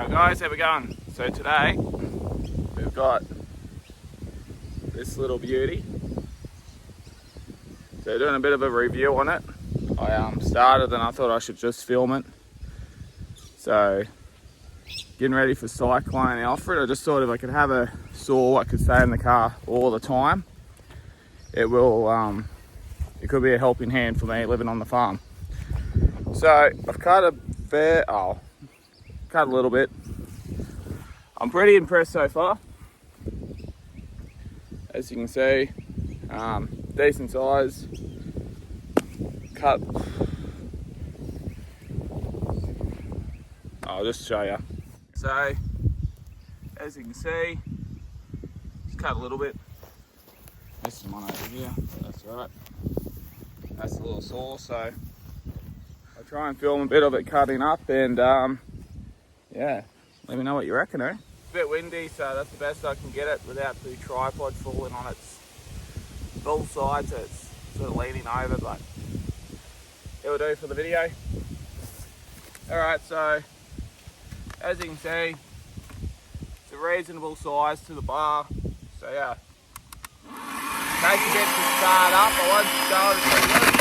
Alright guys, how we going? So today we've got this little beauty. So doing a bit of a review on it. I started and I thought I should just film it. So getting ready for Cyclone Alfred. I just thought if I could have a saw I could stay in the car all the time, it could be a helping hand for me living on the farm. So I've cut a little bit. I'm pretty impressed so far. As you can see, decent size. Cut. I'll just show you. So, as you can see, just cut a little bit. This is one over here. That's right. That's a little saw. So I'll try and film a bit of it cutting up, and yeah, let me know what you reckon, eh? It's a bit windy, so that's the best I can get it without the tripod falling on its full side, so it's sort of leaning over, but it will do for the video. Alright, so as you can see, it's a reasonable size to the bar, so yeah. Takes a bit to start up, I won't start it pretty good.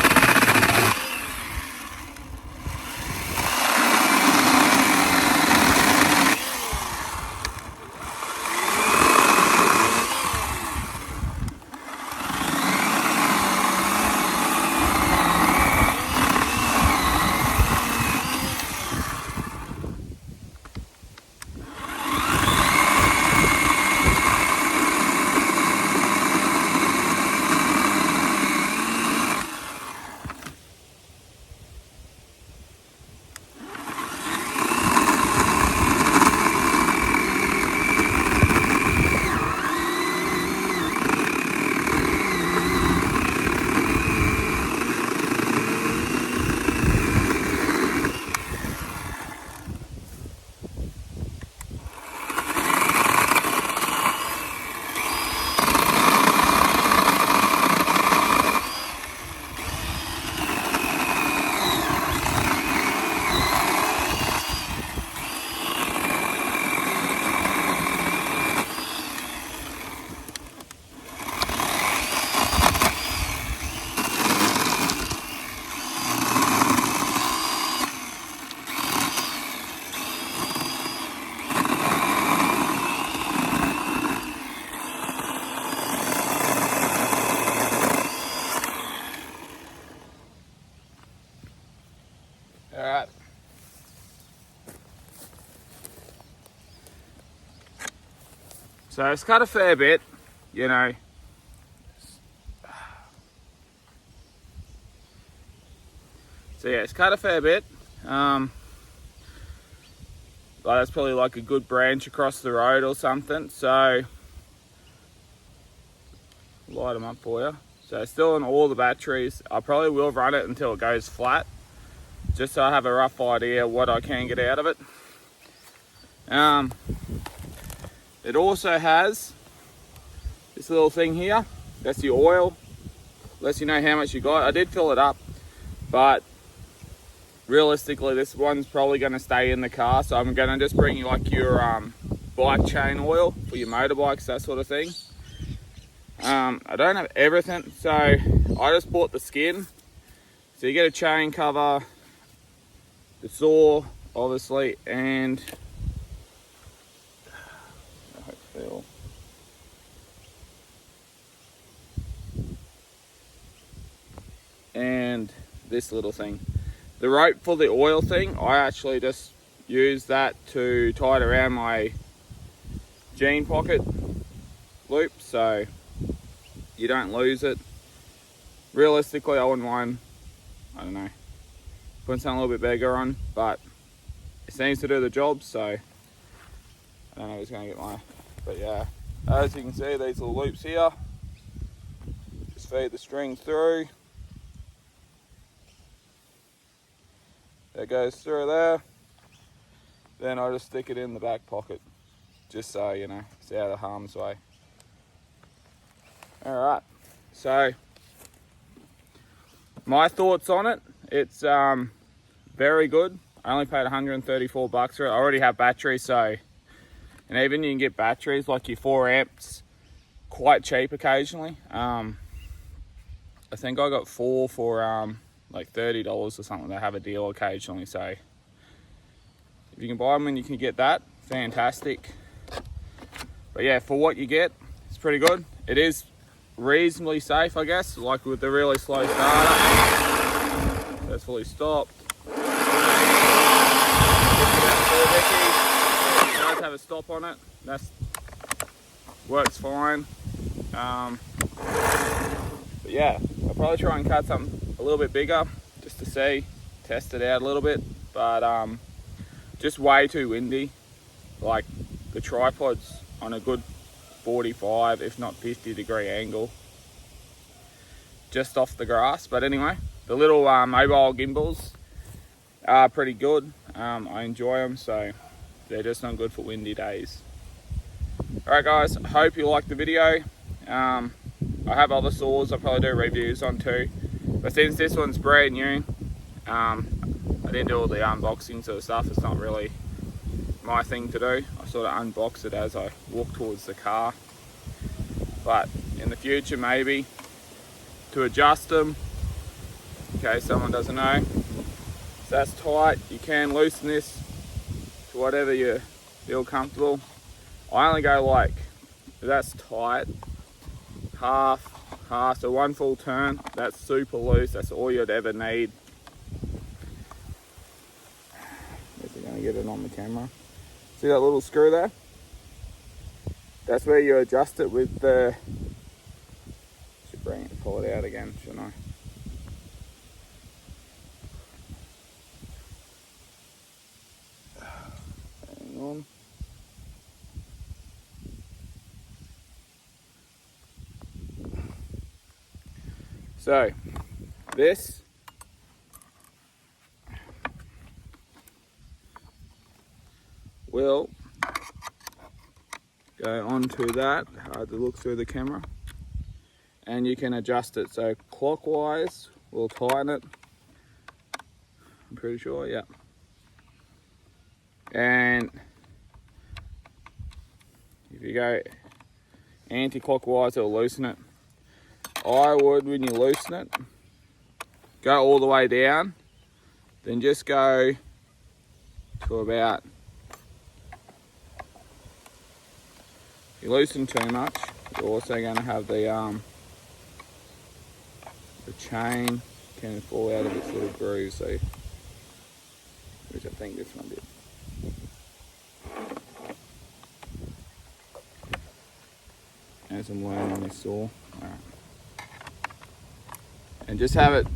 Alright. So it's cut a fair bit, you know. So yeah, it's cut a fair bit. Like that's probably like a good branch across the road or something. So light them up for you. So still on all the batteries. I probably will run it until it goes flat, just so I have a rough idea what I can get out of it. It also has this little thing here. That's your oil. Lets you know how much you got. I did fill it up, but realistically this one's probably going to stay in the car, so I'm going to just bring you like your bike chain oil for your motorbikes, that sort of thing. I don't have everything, so I just bought the skin. So you get a chain cover, the saw obviously, and this little thing. The rope for the oil thing, I actually just use that to tie it around my jean pocket loop, so you don't lose it. Realistically, I wouldn't mind, I don't know, putting something a little bit bigger on, but it seems to do the job, so I don't know who's going to get my, but yeah, as you can see, these little loops here, just feed the string through. That goes through there. Then I just stick it in the back pocket, just so, you know, it's out of harm's way. Alright, so my thoughts on it, it's very good. I only paid 134 bucks for it. I already have batteries, so, and even you can get batteries like your 4 amps quite cheap occasionally. I think I got 4 for like $30 or something. They have a deal occasionally, so if you can buy them and you can get that, fantastic. But yeah, for what you get, it's pretty good. It is reasonably safe, I guess, like with the really slow starter. That's fully stopped. It does have a stop on it. That works fine. But yeah, I'll probably try and cut something a little bit bigger just to see, test it out a little bit. But just way too windy. Like the tripod's on a good 45, if not 50-degree angle, just off the grass. But anyway, the little mobile gimbals are pretty good. I enjoy them, so they're just not good for windy days. Alright guys, hope you liked the video. I have other saws I'll probably do reviews on too, but since this one's brand new, I didn't do all the unboxings of the stuff. It's not really my thing to do. I sort of unbox it as I walk towards the car, but in the future maybe to adjust them in case someone doesn't know. So that's tight. You can loosen this to whatever you feel comfortable. I only go like, that's tight, half, so one full turn. That's super loose. That's all you'd ever need. If you're gonna get it on the camera. See that little screw there? That's where you adjust it with the, should bring it, pull it out again, shouldn't I? Hang on. So, this will go onto that, hard to look through the camera, and you can adjust it. So clockwise, we'll tighten it, I'm pretty sure, yeah. And if you go anti-clockwise, it'll loosen it. I would, when you loosen it, go all the way down, then just go to about, if you loosen too much, you're also going to have the chain can fall out of its little groove, so, which I think this one did. As I'm learning on this saw. Alright. And just have it,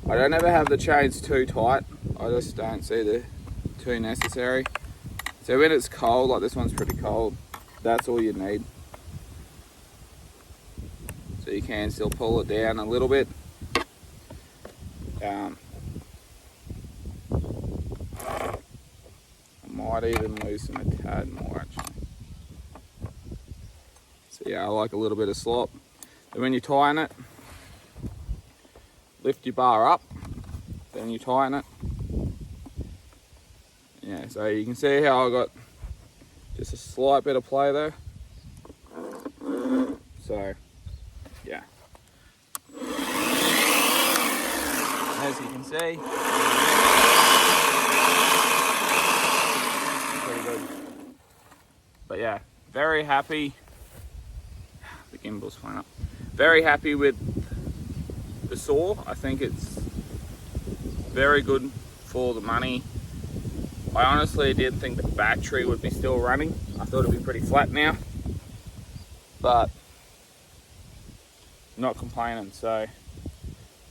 I don't ever have the chains too tight. I just don't see the too necessary. So when it's cold, like this one's pretty cold, that's all you need. So you can still pull it down a little bit. I might even loosen a tad more actually. So yeah, I like a little bit of slop. And when you tighten it, lift your bar up, then you tighten it. Yeah, so you can see how I got just a slight bit of play there. So, yeah. As you can see, pretty good. But yeah, very happy. The gimbal's flying up. Very happy with the saw. I think it's very good for the money. I honestly didn't think the battery would be still running. I thought it'd be pretty flat now, but not complaining. So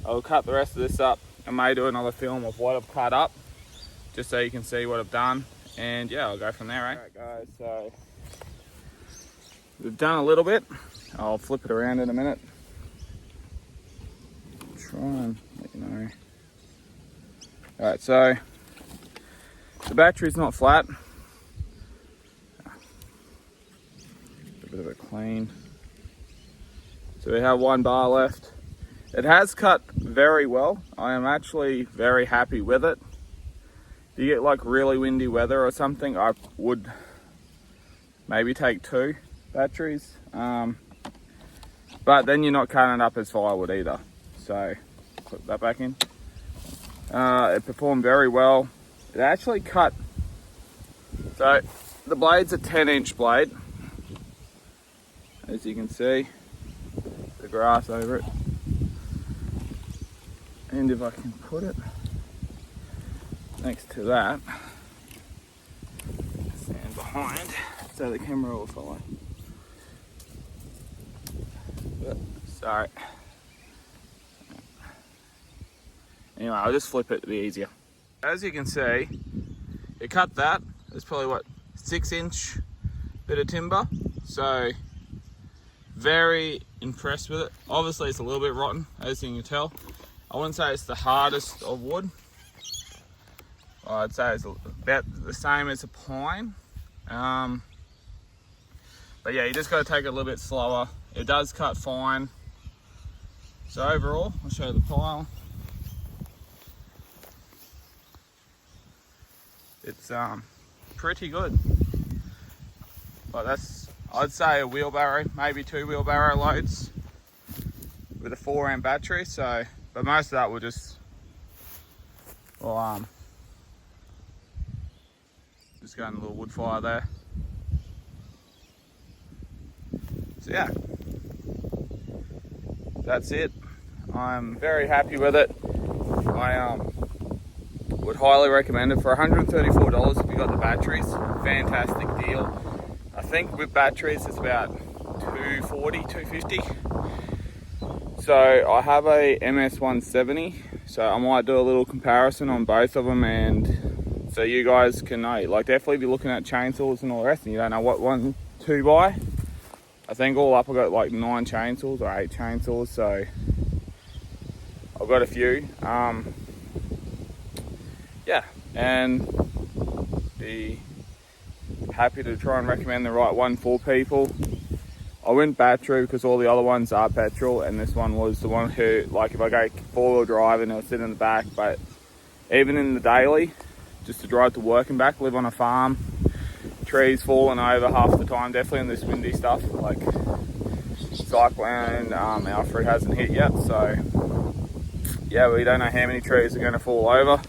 I'll cut the rest of this up. I may do another film of what I've cut up, just so you can see what I've done. And yeah, I'll go from there, right? Alright guys, so we've done a little bit. I'll flip it around in a minute. Try and let you know. Alright, so the battery's not flat. A bit of a clean. So we have one bar left. It has cut very well. I am actually very happy with it. if you get like really windy weather or something, I would maybe take 2 batteries. But then you're not cutting it up as firewood either. So put that back in. It performed very well. It actually cut, so the blade's a 10-inch blade, as you can see, the grass over it. And if I can put it next to that, stand behind so the camera will follow. But, sorry. Anyway, I'll just flip it to be easier. As you can see, it cut that. It's probably what, 6-inch bit of timber. So very impressed with it. Obviously it's a little bit rotten, as you can tell. I wouldn't say it's the hardest of wood. I'd say it's about the same as a pine. But yeah, you just got to take it a little bit slower. It does cut fine. So overall, I'll show you the pile. It's pretty good. But that's, I'd say a wheelbarrow, maybe 2 wheelbarrow loads with a 4-amp battery. So, but most of that will just, well, just go in a little wood fire there. So yeah, that's it. I'm very happy with it. I would highly recommend it for $134 if you got the batteries. Fantastic deal. I think with batteries it's about $240, $250. So I have a MS170, so I might do a little comparison on both of them, and so you guys can know. Like, definitely be looking at chainsaws and all the rest, and you don't know what one to buy. I think all up I got like 9 chainsaws or 8 chainsaws, so I've got a few. Yeah, and be happy to try and recommend the right one for people. I went battery because all the other ones are petrol, and this one was the one who, like, if I go 4-wheel drive and it'll sit in the back, but even in the daily, just to drive to work and back, live on a farm, trees falling over half the time, definitely in this windy stuff, like cyclone, Alfred hasn't hit yet, so yeah, we don't know how many trees are going to fall over.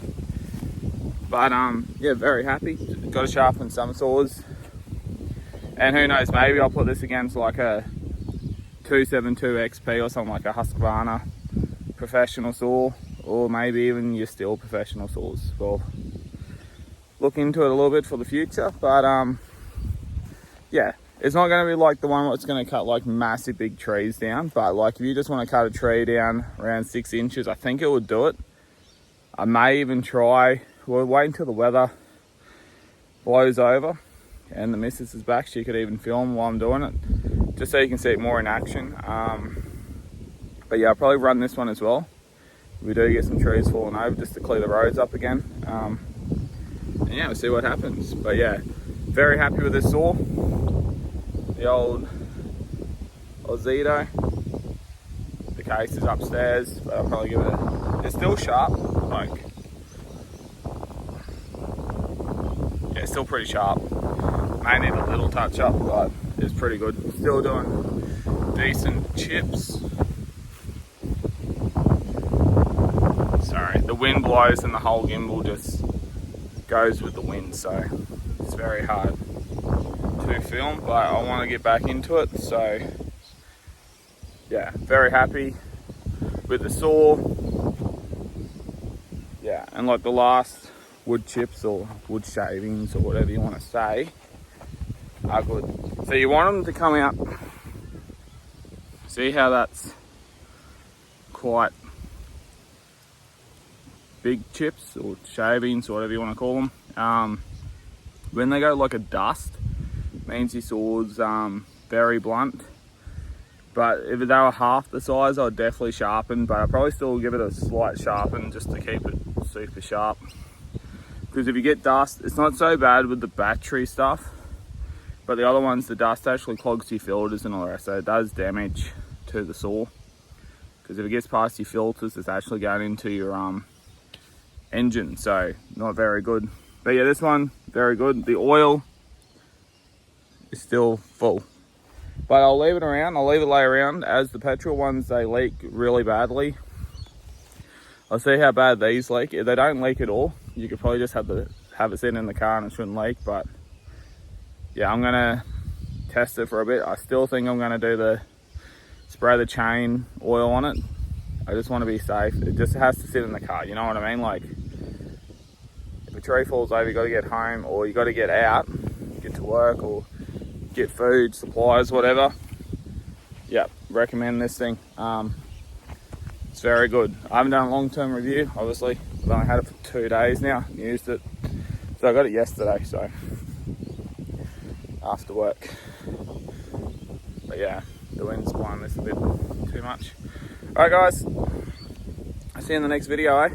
But yeah, very happy. Got to sharpen some saws. And who knows, maybe I'll put this against like a 272 XP or something, like a Husqvarna professional saw, or maybe even your Stihl professional saws. We'll look into it a little bit for the future, but yeah, it's not going to be like the one that's going to cut like massive big trees down, but like if you just want to cut a tree down around 6 inches, I think it would do it. I may even try, we'll wait until the weather blows over and the missus is back. She could even film while I'm doing it, just so you can see it more in action. But yeah, I'll probably run this one as well. We do get some trees falling over just to clear the roads up again. And yeah, we'll see what happens. But yeah, very happy with this saw. The old Ozito. The case is upstairs, but I'll probably give it a, it's still sharp, like, yeah, it's still pretty sharp. May need a little touch up, but it's pretty good. Still doing decent chips. Sorry, the wind blows and the whole gimbal just goes with the wind, so it's very hard to film, but I want to get back into it. So yeah, very happy with the saw. Yeah, and like the last wood chips or wood shavings or whatever you want to say are good. So you want them to come out, see how that's quite big chips or shavings or whatever you want to call them. When they go like a dust, means your saw's very blunt. But if they were half the size, I'd definitely sharpen, but I'd probably still give it a slight sharpen just to keep it super sharp. Because if you get dust, it's not so bad with the battery stuff, but the other ones, the dust actually clogs your filters and all that, so it does damage to the saw. Because if it gets past your filters, it's actually going into your engine, so not very good. But yeah, this one, very good. The oil is still full. But I'll leave it around, I'll leave it lay around. As the petrol ones, they leak really badly. I'll see how bad these leak. If they don't leak at all, you could probably just have it sitting in the car and it shouldn't leak. But yeah, I'm gonna test it for a bit. I still think I'm gonna do spray the chain oil on it. I just want to be safe. It just has to sit in the car, you know what I mean? Like, if a tree falls over, you got to get home, or you got to get out, get to work, or get food, supplies, whatever. Yeah, recommend this thing. It's very good. I haven't done a long-term review, obviously. I've only had it for 2 days now, used it. So I got it yesterday, so after work. But yeah, the wind's blowing this a bit too much. Alright guys, I'll see you in the next video, eh?